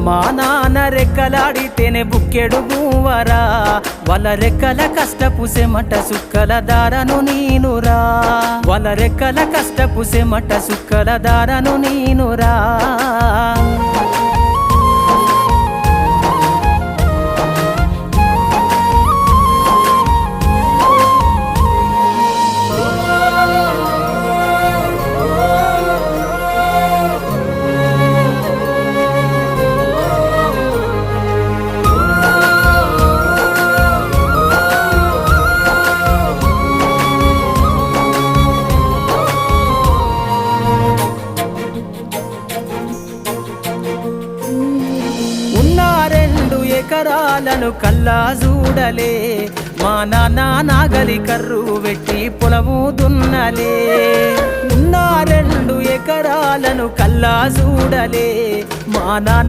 మా నాన్న రెక్కలాడితేనే బుక్కెడు గువ్వరా వాళ్ళ రెక్కల కష్టపు సెమట సుక్కల దారను నీనురా వాళ్ళ రెక్కల కష్టపు సెమట సుక్కల దారను నీనురా ఎకరాలను కల్లా చూడలే మా నాన్న నాగలి కర్రు వెట్టి పొలము దున్నలే ఉన్న 2 ఎకరాలను కల్లా చూడలే మా నాన్న